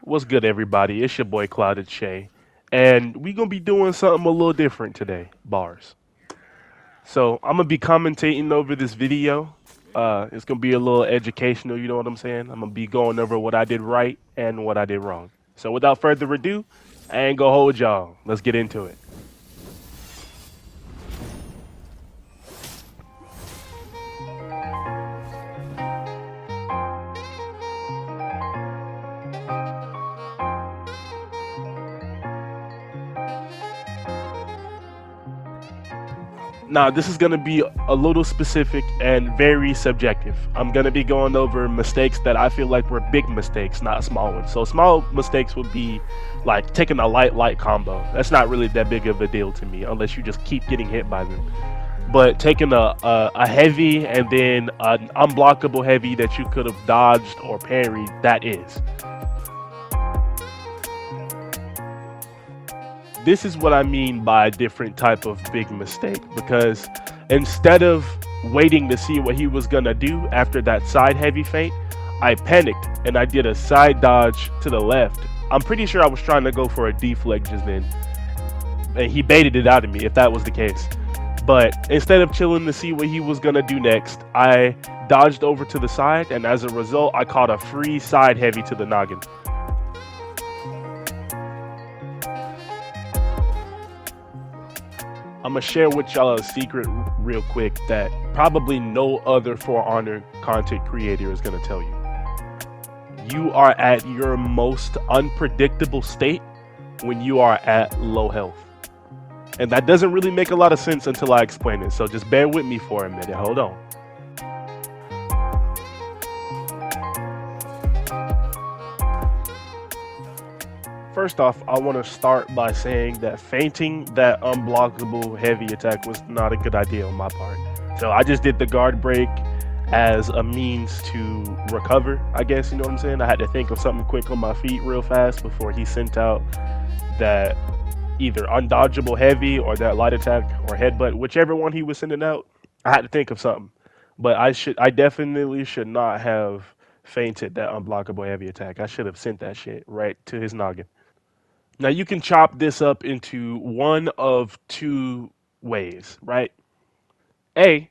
What's good, everybody? It's your boy Clouded Shay, and we gonna be doing something a little different today. Bars. So I'm gonna be commentating over this video. It's gonna be a little educational. You know what I'm saying? I'm gonna be going over what I did right and what I did wrong. So without further ado, I ain't gonna hold y'all. Let's get into it. Now, this is going to be a little specific and very subjective. I'm going to be going over mistakes that I feel like were big mistakes, not small ones. So, small mistakes would be like taking a light combo. That's not really that big of a deal to me unless you just keep getting hit by them. But taking a heavy and then an unblockable heavy that you could have dodged or parried, that is. This is what I mean by a different type of big mistake because instead of waiting to see what he was gonna do after that side heavy feint, I panicked and I did a side dodge to the left. I'm pretty sure I was trying to go for a deflect just then, and he baited it out of me if that was the case. But instead of chilling to see what he was gonna do next, I dodged over to the side, and as a result, I caught a free side heavy to the noggin. I'm gonna share with y'all a secret real quick that probably no other For Honor content creator is gonna tell you. You are at your most unpredictable state when you are at low health. And that doesn't really make a lot of sense until I explain it, so just bear with me for a minute. Hold on. First off, I want to start by saying that feinting that unblockable heavy attack was not a good idea on my part. So I just did the guard break as a means to recover, I guess, you know what I'm saying? I had to think of something quick on my feet real fast before he sent out that either undodgeable heavy or that light attack or headbutt, whichever one he was sending out. I had to think of something. But I definitely should not have feinted that unblockable heavy attack. I should have sent that shit right to his noggin. Now you can chop this up into one of two ways, right? A,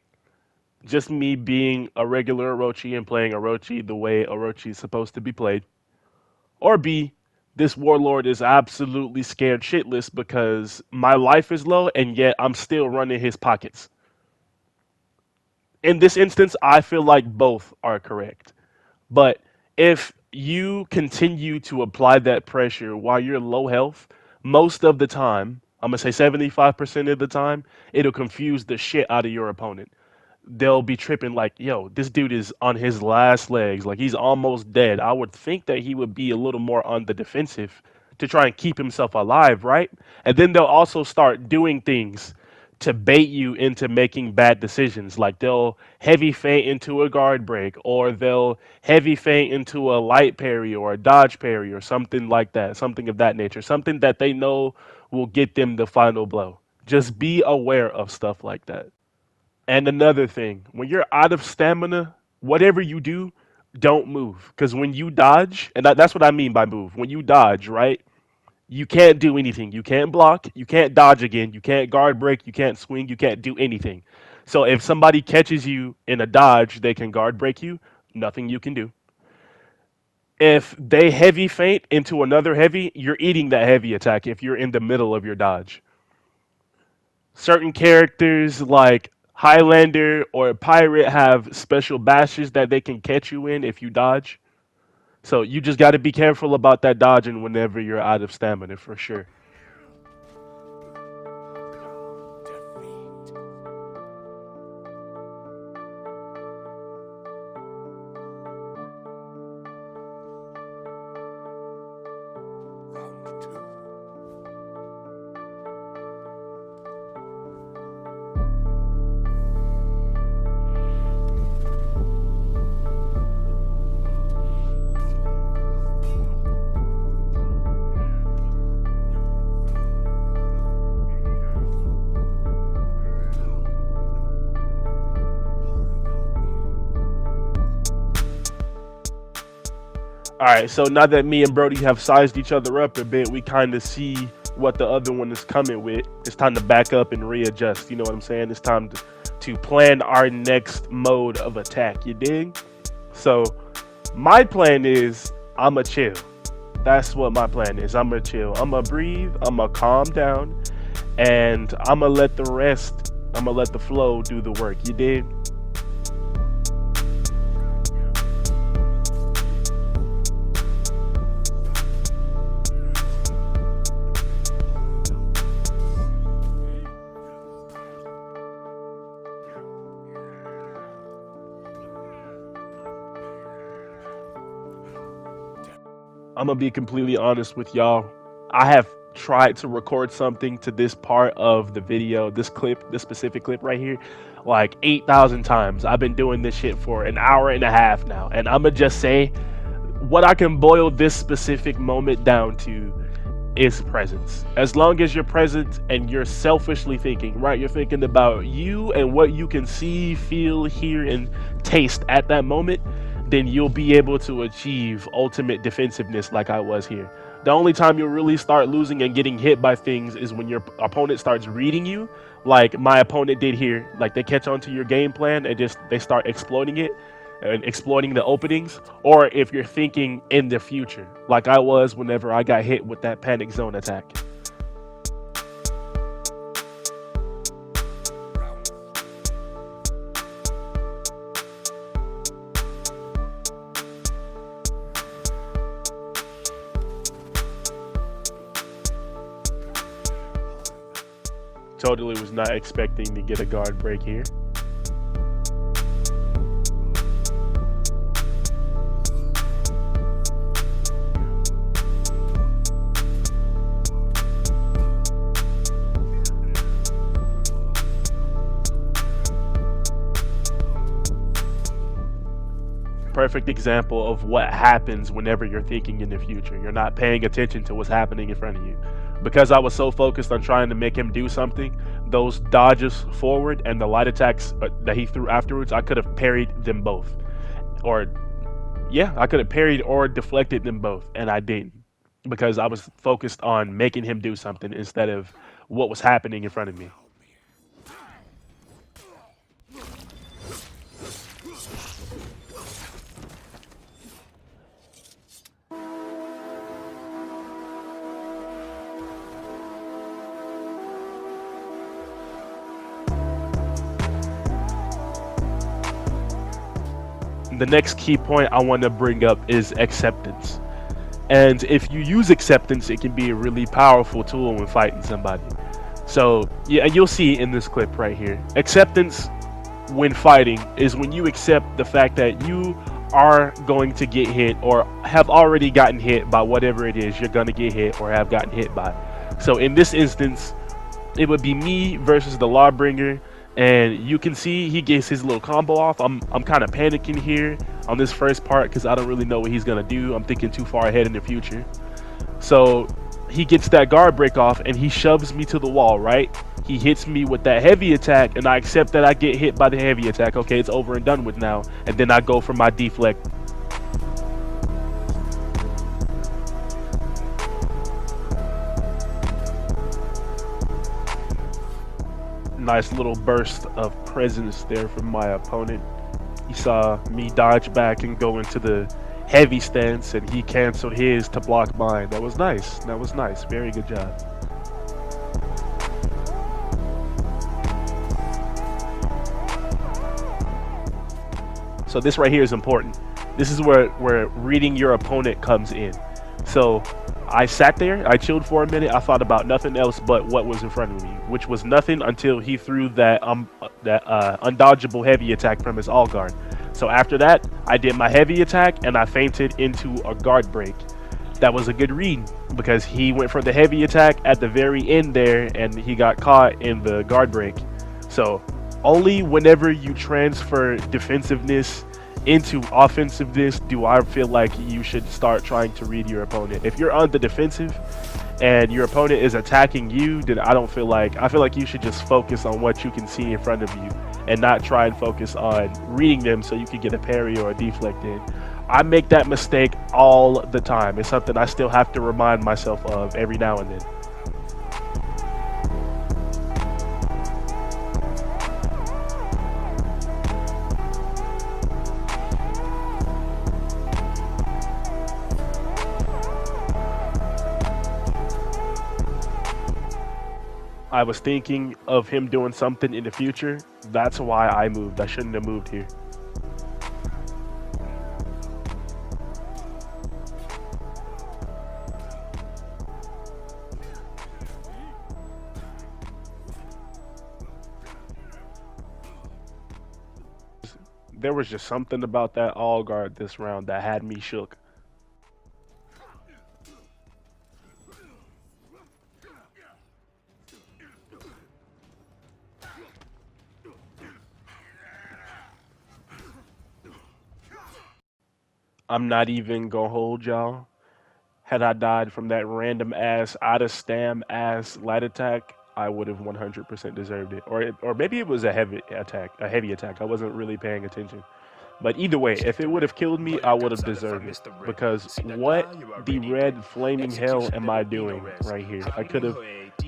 just me being a regular Orochi and playing Orochi the way Orochi is supposed to be played. Or B, this warlord is absolutely scared shitless because my life is low and yet I'm still running his pockets. In this instance, I feel like both are correct. But if you continue to apply that pressure while you're low health, most of the time, I'm going to say 75% of the time, it'll confuse the shit out of your opponent. They'll be tripping like, yo, this dude is on his last legs, like he's almost dead. I would think that he would be a little more on the defensive to try and keep himself alive, right? And then they'll also start doing things to bait you into making bad decisions. Like they'll heavy feint into a guard break, or they'll heavy feint into a light parry or a dodge parry or something like that, something of that nature, something that they know will get them the final blow. Just be aware of stuff like that. And another thing, when you're out of stamina, whatever you do, don't move. Because when you dodge, and that's what I mean by move, when you dodge, right? You can't do anything. You can't block. You can't dodge again. You can't guard break. You can't swing. You can't do anything. So if somebody catches you in a dodge, they can guard break you. Nothing you can do. If they heavy feint into another heavy, you're eating that heavy attack if you're in the middle of your dodge. Certain characters like Highlander or Pirate have special bashes that they can catch you in if you dodge. So you just got to be careful about that dodging whenever you're out of stamina for sure. All right, so now that me and Brody have sized each other up a bit, we kind of see what the other one is coming with. It's time to back up and readjust. You know what I'm saying? It's time to plan our next mode of attack. You dig? So my plan is I'ma chill. That's what my plan is. I'ma chill. I'ma breathe. I'ma calm down, and I'ma let the rest. I'ma let the flow do the work. You dig? I'm gonna be completely honest with y'all. I have tried to record something to this part of the video, this clip, this specific clip right here, like 8,000 times. I've been doing this shit for an hour and a half now, and I'm gonna just say what I can boil this specific moment down to is presence. As long as you're present and you're selfishly thinking, right? You're thinking about you and what you can see, feel, hear, and taste at that moment, then you'll be able to achieve ultimate defensiveness like I was here. The only time you'll really start losing and getting hit by things is when your opponent starts reading you, like my opponent did here. Like they catch on to your game plan and just they start exploiting it and exploiting the openings, or if you're thinking in the future, like I was whenever I got hit with that panic zone attack. Totally was not expecting to get a guard break here. Perfect example of what happens whenever you're thinking in the future. You're not paying attention to what's happening in front of you. Because I was so focused on trying to make him do something, those dodges forward and the light attacks that he threw afterwards, I could have parried them both. Or, yeah, I could have parried or deflected them both, and I didn't. Because I was focused on making him do something instead of what was happening in front of me. The next key point I want to bring up is acceptance. And if you use acceptance, it can be a really powerful tool when fighting somebody. So, yeah, you'll see in this clip right here. Acceptance when fighting is when you accept the fact that you are going to get hit or have already gotten hit by whatever it is you're going to get hit or have gotten hit by. So in this instance, it would be me versus the Lawbringer. And you can see he gets his little combo off. I'm kind of panicking here on this first part because I don't really know what he's gonna do. I'm thinking too far ahead in the future. So he gets that guard break off and he shoves me to the wall, right? He hits me with that heavy attack and I accept that I get hit by the heavy attack. Okay, it's over and done with now. And then I go for my deflect. Nice little burst of presence there from my opponent. He saw me dodge back and go into the heavy stance and he canceled his to block mine. That was nice. That was nice. Very good job. So this right here is important. This is where reading your opponent comes in. So I sat there, I chilled for a minute, I thought about nothing else but what was in front of me, which was nothing until he threw that undodgeable heavy attack from his all guard. So after that, I did my heavy attack and I feinted into a guard break. That was a good read because he went for the heavy attack at the very end there and he got caught in the guard break. So only whenever you transfer defensiveness into offensiveness do I feel like you should start trying to read your opponent. If you're on the defensive and your opponent is attacking you, then I feel like you should just focus on what you can see in front of you and not try and focus on reading them so you can get a parry or a deflect in. I make that mistake all the time. It's something I still have to remind myself of every now and then. I was thinking of him doing something in the future. That's why I moved. I shouldn't have moved here. There was just something about that all guard this round that had me shook. I'm not even gonna hold y'all. Had I died from that random ass out of stam ass light attack, I would have 100% deserved it. Or maybe it was a heavy attack, a heavy attack. I wasn't really paying attention. But either way, if it would have killed me, I would have deserved it. Because what the red flaming hell am I doing right here? I could have.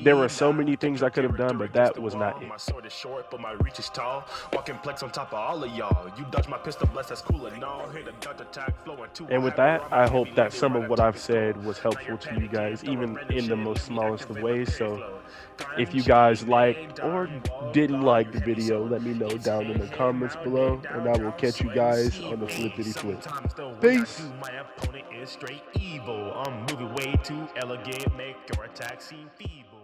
There were so many things I could have done, but that was not it. My sword is short, but my reach is tall. Walking plex on top of all of y'all. You dodge my pistol, bless that's cool and all. Hit a dart attack flowing too. And with that, I hope that some of what I've said was helpful to you guys, even in the most smallest of ways. So if you guys liked or didn't like the video, let me know down in the comments below, and I will catch you guys on the flippity flip. Peace. My opponent is straight evil. I'm moving way too elegant, make your attack seem feeble.